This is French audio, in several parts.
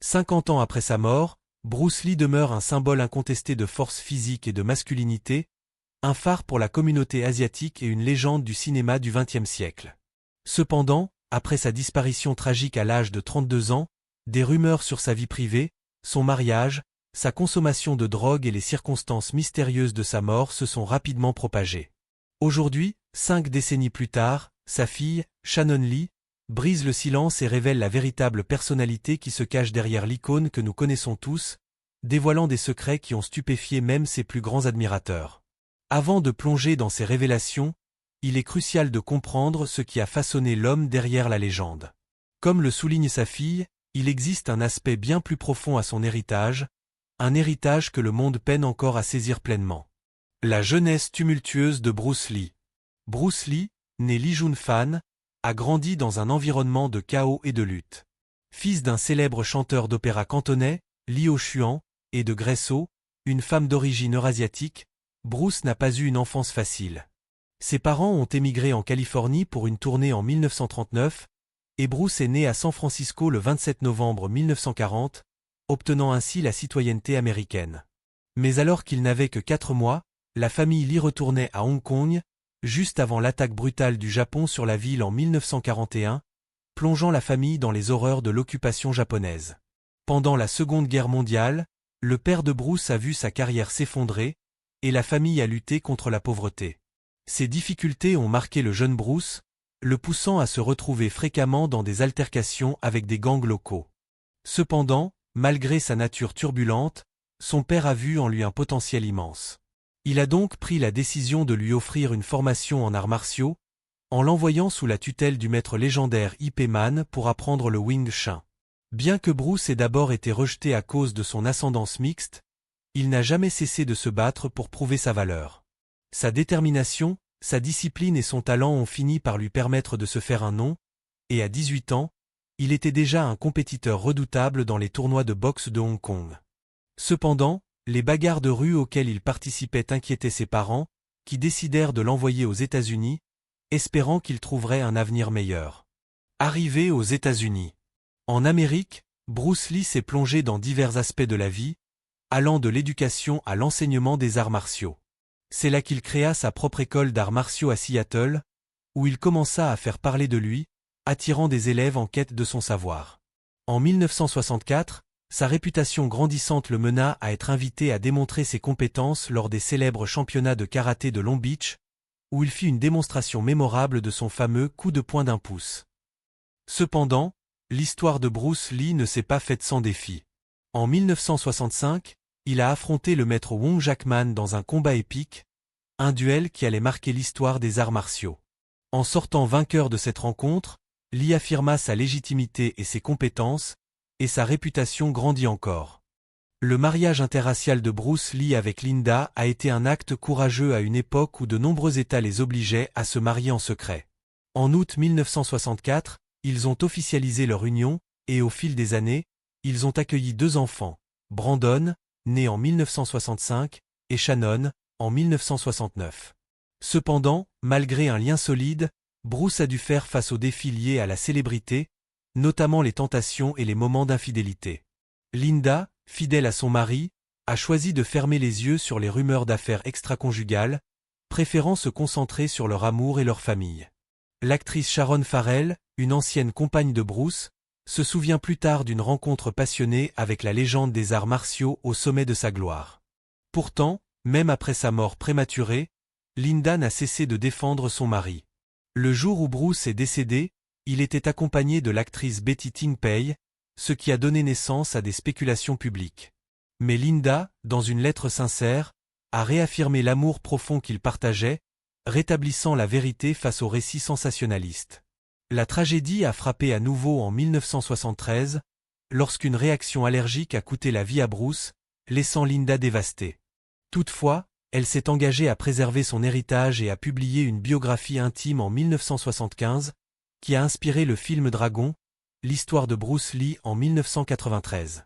50 ans après sa mort, Bruce Lee demeure un symbole incontesté de force physique et de masculinité, un phare pour la communauté asiatique et une légende du cinéma du XXe siècle. Cependant, après sa disparition tragique à l'âge de 32 ans, des rumeurs sur sa vie privée, son mariage, sa consommation de drogue et les circonstances mystérieuses de sa mort se sont rapidement propagées. Aujourd'hui, 5 décennies plus tard, sa fille, Shannon Lee, brise le silence et révèle la véritable personnalité qui se cache derrière l'icône que nous connaissons tous, dévoilant des secrets qui ont stupéfié même ses plus grands admirateurs. Avant de plonger dans ces révélations, il est crucial de comprendre ce qui a façonné l'homme derrière la légende. Comme le souligne sa fille, il existe un aspect bien plus profond à son héritage, un héritage que le monde peine encore à saisir pleinement. La jeunesse tumultueuse de Bruce Lee. Bruce Lee, né Lee Jun-fan, a grandi dans un environnement de chaos et de lutte. Fils d'un célèbre chanteur d'opéra cantonais, Lee Ho-chuan, et de Grace Ho, une femme d'origine eurasiatique, Bruce n'a pas eu une enfance facile. Ses parents ont émigré en Californie pour une tournée en 1939, et Bruce est né à San Francisco le 27 novembre 1940, obtenant ainsi la citoyenneté américaine. Mais alors qu'il n'avait que 4 mois, la famille Lee retournait à Hong Kong, juste avant l'attaque brutale du Japon sur la ville en 1941, plongeant la famille dans les horreurs de l'occupation japonaise. Pendant la Seconde Guerre mondiale, le père de Bruce a vu sa carrière s'effondrer, et la famille a lutté contre la pauvreté. Ces difficultés ont marqué le jeune Bruce, le poussant à se retrouver fréquemment dans des altercations avec des gangs locaux. Cependant, malgré sa nature turbulente, son père a vu en lui un potentiel immense. Il a donc pris la décision de lui offrir une formation en arts martiaux, en l'envoyant sous la tutelle du maître légendaire Ip Man pour apprendre le Wing Chun. Bien que Bruce ait d'abord été rejeté à cause de son ascendance mixte, il n'a jamais cessé de se battre pour prouver sa valeur. Sa détermination, sa discipline et son talent ont fini par lui permettre de se faire un nom, et à 18 ans, il était déjà un compétiteur redoutable dans les tournois de boxe de Hong Kong. Cependant, les bagarres de rue auxquelles il participait inquiétaient ses parents, qui décidèrent de l'envoyer aux États-Unis, espérant qu'il trouverait un avenir meilleur. Arrivé aux États-Unis. En Amérique, Bruce Lee s'est plongé dans divers aspects de la vie, allant de l'éducation à l'enseignement des arts martiaux. C'est là qu'il créa sa propre école d'arts martiaux à Seattle, où il commença à faire parler de lui, attirant des élèves en quête de son savoir. En 1964, sa réputation grandissante le mena à être invité à démontrer ses compétences lors des célèbres championnats de karaté de Long Beach, où il fit une démonstration mémorable de son fameux coup de poing d'1 pouce. Cependant, l'histoire de Bruce Lee ne s'est pas faite sans défi. En 1965, il a affronté le maître Wong Jackman dans un combat épique, un duel qui allait marquer l'histoire des arts martiaux. En sortant vainqueur de cette rencontre, Lee affirma sa légitimité et ses compétences, et sa réputation grandit encore. Le mariage interracial de Bruce Lee avec Linda a été un acte courageux à une époque où de nombreux États les obligeaient à se marier en secret. En août 1964, ils ont officialisé leur union, et au fil des années, ils ont accueilli 2 enfants, Brandon, né en 1965, et Shannon, en 1969. Cependant, malgré un lien solide, Bruce a dû faire face aux défis liés à la célébrité, notamment les tentations et les moments d'infidélité. Linda, fidèle à son mari, a choisi de fermer les yeux sur les rumeurs d'affaires extraconjugales, préférant se concentrer sur leur amour et leur famille. L'actrice Sharon Farrell, une ancienne compagne de Bruce, se souvient plus tard d'une rencontre passionnée avec la légende des arts martiaux au sommet de sa gloire. Pourtant, même après sa mort prématurée, Linda n'a cessé de défendre son mari. Le jour où Bruce est décédé, il était accompagné de l'actrice Betty Ting-pei, ce qui a donné naissance à des spéculations publiques. Mais Linda, dans une lettre sincère, a réaffirmé l'amour profond qu'ils partageaient, rétablissant la vérité face aux récits sensationnalistes. La tragédie a frappé à nouveau en 1973, lorsqu'une réaction allergique a coûté la vie à Bruce, laissant Linda dévastée. Toutefois, elle s'est engagée à préserver son héritage et a publié une biographie intime en 1975, qui a inspiré le film Dragon, l'histoire de Bruce Lee en 1993.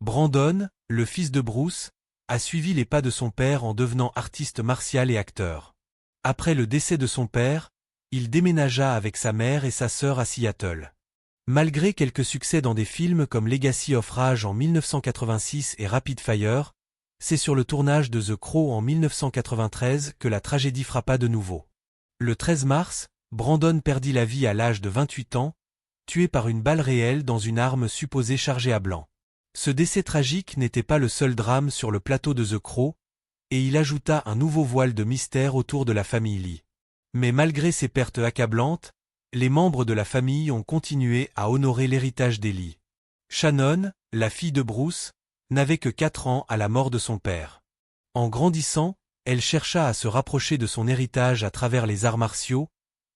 Brandon, le fils de Bruce, a suivi les pas de son père en devenant artiste martial et acteur. Après le décès de son père, il déménagea avec sa mère et sa sœur à Seattle. Malgré quelques succès dans des films comme Legacy of Rage en 1986 et Rapid Fire, c'est sur le tournage de The Crow en 1993 que la tragédie frappa de nouveau. Le 13 mars, Brandon perdit la vie à l'âge de 28 ans, tué par une balle réelle dans une arme supposée chargée à blanc. Ce décès tragique n'était pas le seul drame sur le plateau de The Crow, et il ajouta un nouveau voile de mystère autour de la famille Lee. Mais malgré ces pertes accablantes, les membres de la famille ont continué à honorer l'héritage des Lee. Shannon, la fille de Bruce, n'avait que 4 ans à la mort de son père. En grandissant, elle chercha à se rapprocher de son héritage à travers les arts martiaux,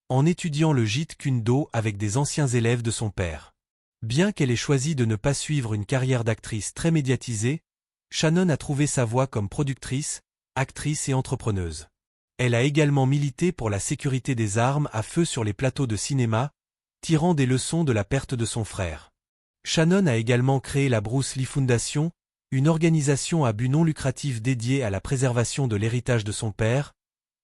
en étudiant le Jeet Kune Do avec des anciens élèves de son père. Bien qu'elle ait choisi de ne pas suivre une carrière d'actrice très médiatisée, Shannon a trouvé sa voie comme productrice, actrice et entrepreneuse. Elle a également milité pour la sécurité des armes à feu sur les plateaux de cinéma, tirant des leçons de la perte de son frère. Shannon a également créé la Bruce Lee Foundation, une organisation à but non lucratif dédiée à la préservation de l'héritage de son père,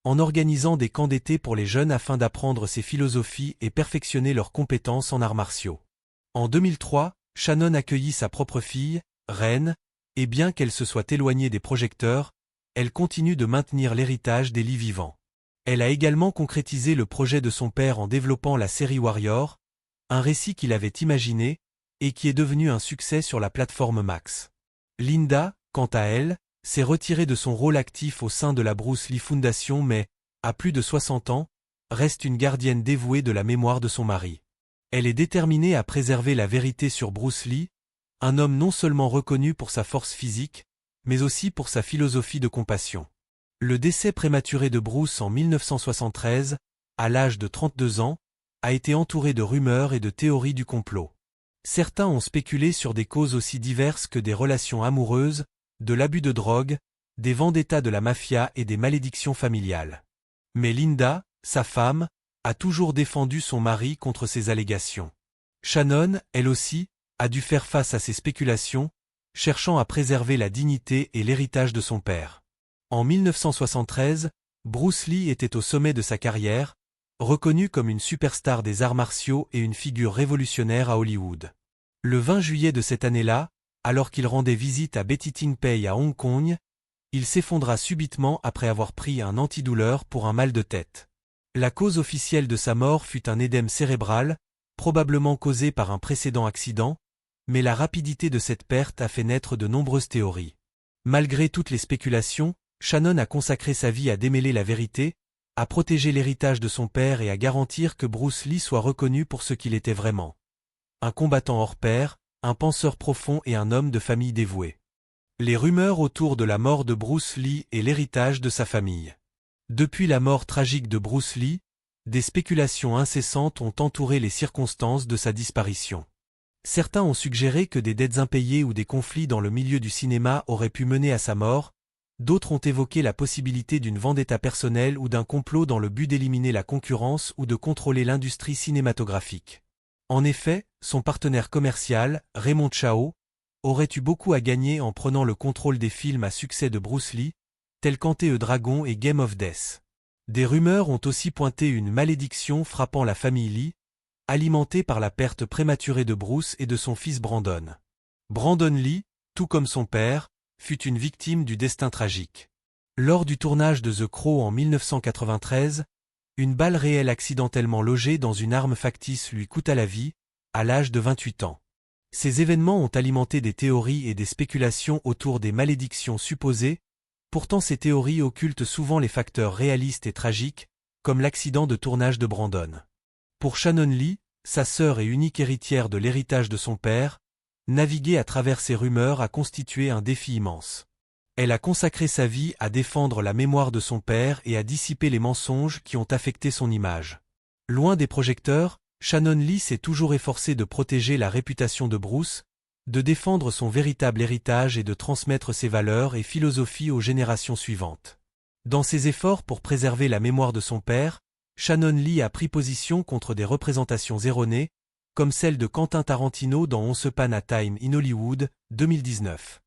en organisant des camps d'été pour les jeunes afin d'apprendre ses philosophies et perfectionner leurs compétences en arts martiaux. En 2003, Shannon accueillit sa propre fille, Ren, et bien qu'elle se soit éloignée des projecteurs, elle continue de maintenir l'héritage des Lee vivants. Elle a également concrétisé le projet de son père en développant la série Warrior, un récit qu'il avait imaginé, et qui est devenu un succès sur la plateforme Max. Linda, quant à elle, s'est retirée de son rôle actif au sein de la Bruce Lee Foundation mais, à plus de 60 ans, reste une gardienne dévouée de la mémoire de son mari. Elle est déterminée à préserver la vérité sur Bruce Lee, un homme non seulement reconnu pour sa force physique, mais aussi pour sa philosophie de compassion. Le décès prématuré de Bruce en 1973, à l'âge de 32 ans, a été entouré de rumeurs et de théories du complot. Certains ont spéculé sur des causes aussi diverses que des relations amoureuses, de l'abus de drogue, des vendettas de la mafia et des malédictions familiales. Mais Linda, sa femme, a toujours défendu son mari contre ces allégations. Shannon, elle aussi, a dû faire face à ces spéculations, cherchant à préserver la dignité et l'héritage de son père. En 1973, Bruce Lee était au sommet de sa carrière, reconnu comme une superstar des arts martiaux et une figure révolutionnaire à Hollywood. Le 20 juillet de cette année-là, alors qu'il rendait visite à Betty Ting Pei à Hong Kong, il s'effondra subitement après avoir pris un antidouleur pour un mal de tête. La cause officielle de sa mort fut un édème cérébral, probablement causé par un précédent accident, mais la rapidité de cette perte a fait naître de nombreuses théories. Malgré toutes les spéculations, Shannon a consacré sa vie à démêler la vérité, à protéger l'héritage de son père et à garantir que Bruce Lee soit reconnu pour ce qu'il était vraiment. Un combattant hors pair, un penseur profond et un homme de famille dévoué. Les rumeurs autour de la mort de Bruce Lee et l'héritage de sa famille. Depuis la mort tragique de Bruce Lee, des spéculations incessantes ont entouré les circonstances de sa disparition. Certains ont suggéré que des dettes impayées ou des conflits dans le milieu du cinéma auraient pu mener à sa mort, d'autres ont évoqué la possibilité d'une vendetta personnelle ou d'un complot dans le but d'éliminer la concurrence ou de contrôler l'industrie cinématographique. En effet, son partenaire commercial, Raymond Chow, aurait eu beaucoup à gagner en prenant le contrôle des films à succès de Bruce Lee, tels qu'Enter a Dragon et Game of Death. Des rumeurs ont aussi pointé une malédiction frappant la famille Lee, alimentée par la perte prématurée de Bruce et de son fils Brandon. Brandon Lee, tout comme son père, fut une victime du destin tragique. Lors du tournage de The Crow en 1993, une balle réelle accidentellement logée dans une arme factice lui coûta la vie, à l'âge de 28 ans. Ces événements ont alimenté des théories et des spéculations autour des malédictions supposées, pourtant ces théories occultent souvent les facteurs réalistes et tragiques, comme l'accident de tournage de Brandon. Pour Shannon Lee, sa sœur et unique héritière de l'héritage de son père, naviguer à travers ces rumeurs a constitué un défi immense. Elle a consacré sa vie à défendre la mémoire de son père et à dissiper les mensonges qui ont affecté son image. Loin des projecteurs, Shannon Lee s'est toujours efforcée de protéger la réputation de Bruce, de défendre son véritable héritage et de transmettre ses valeurs et philosophies aux générations suivantes. Dans ses efforts pour préserver la mémoire de son père, Shannon Lee a pris position contre des représentations erronées, comme celle de Quentin Tarantino dans Once Upon a Time in Hollywood, 2019.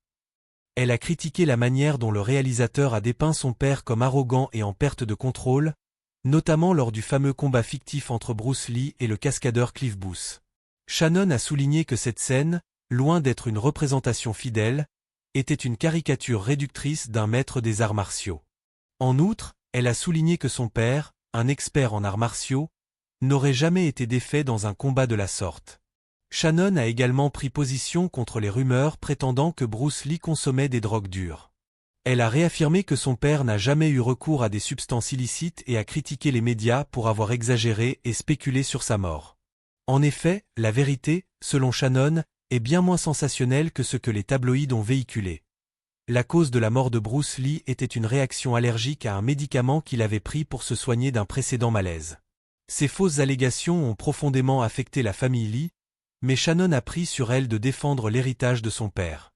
Elle a critiqué la manière dont le réalisateur a dépeint son père comme arrogant et en perte de contrôle, notamment lors du fameux combat fictif entre Bruce Lee et le cascadeur Cliff Booth. Shannon a souligné que cette scène, loin d'être une représentation fidèle, était une caricature réductrice d'un maître des arts martiaux. En outre, elle a souligné que son père, un expert en arts martiaux, n'aurait jamais été défait dans un combat de la sorte. Shannon a également pris position contre les rumeurs prétendant que Bruce Lee consommait des drogues dures. Elle a réaffirmé que son père n'a jamais eu recours à des substances illicites et a critiqué les médias pour avoir exagéré et spéculé sur sa mort. En effet, la vérité, selon Shannon, est bien moins sensationnelle que ce que les tabloïds ont véhiculé. La cause de la mort de Bruce Lee était une réaction allergique à un médicament qu'il avait pris pour se soigner d'un précédent malaise. Ces fausses allégations ont profondément affecté la famille Lee, mais Shannon a pris sur elle de défendre l'héritage de son père.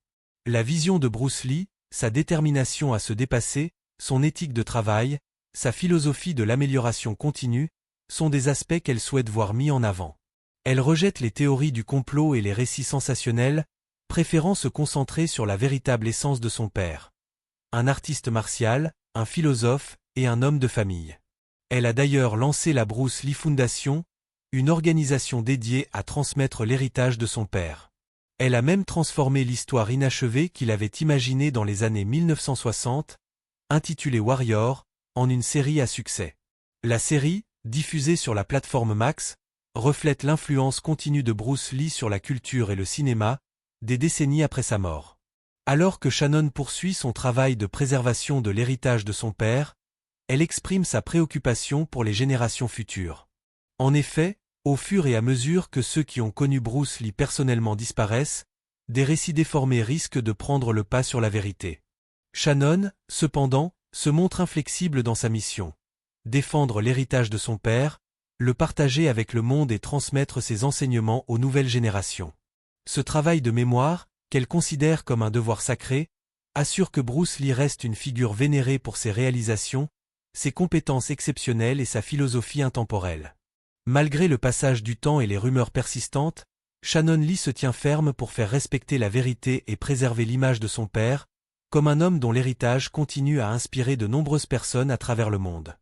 La vision de Bruce Lee, sa détermination à se dépasser, son éthique de travail, sa philosophie de l'amélioration continue, sont des aspects qu'elle souhaite voir mis en avant. Elle rejette les théories du complot et les récits sensationnels, préférant se concentrer sur la véritable essence de son père. Un artiste martial, un philosophe et un homme de famille. Elle a d'ailleurs lancé la Bruce Lee Foundation, une organisation dédiée à transmettre l'héritage de son père. Elle a même transformé l'histoire inachevée qu'il avait imaginée dans les années 1960, intitulée Warrior, en une série à succès. La série, diffusée sur la plateforme Max, reflète l'influence continue de Bruce Lee sur la culture et le cinéma, des décennies après sa mort. Alors que Shannon poursuit son travail de préservation de l'héritage de son père, elle exprime sa préoccupation pour les générations futures. En effet, au fur et à mesure que ceux qui ont connu Bruce Lee personnellement disparaissent, des récits déformés risquent de prendre le pas sur la vérité. Shannon, cependant, se montre inflexible dans sa mission. Défendre l'héritage de son père, le partager avec le monde et transmettre ses enseignements aux nouvelles générations. Ce travail de mémoire, qu'elle considère comme un devoir sacré, assure que Bruce Lee reste une figure vénérée pour ses réalisations, ses compétences exceptionnelles et sa philosophie intemporelle. Malgré le passage du temps et les rumeurs persistantes, Shannon Lee se tient ferme pour faire respecter la vérité et préserver l'image de son père, comme un homme dont l'héritage continue à inspirer de nombreuses personnes à travers le monde.